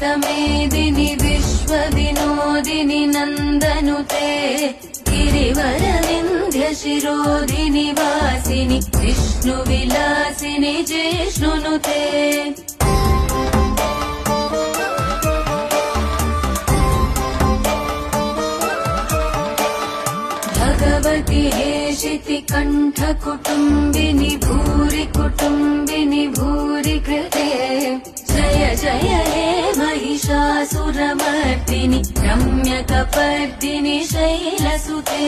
मेदिनि विश्वविनोदिनि नन्दनुते गिरिवरविन्ध्य शिरोदिनि वासिनि विष्णुविलासिनि जिष्णुनुते भगवति हेशिति कण्ठ कुटुम्बिनि भूरि कुटुम्बिनि भूरि कृते जय जय हे महिषासुरमर्दिनि रम्यकपर्दिनि शैलसुते।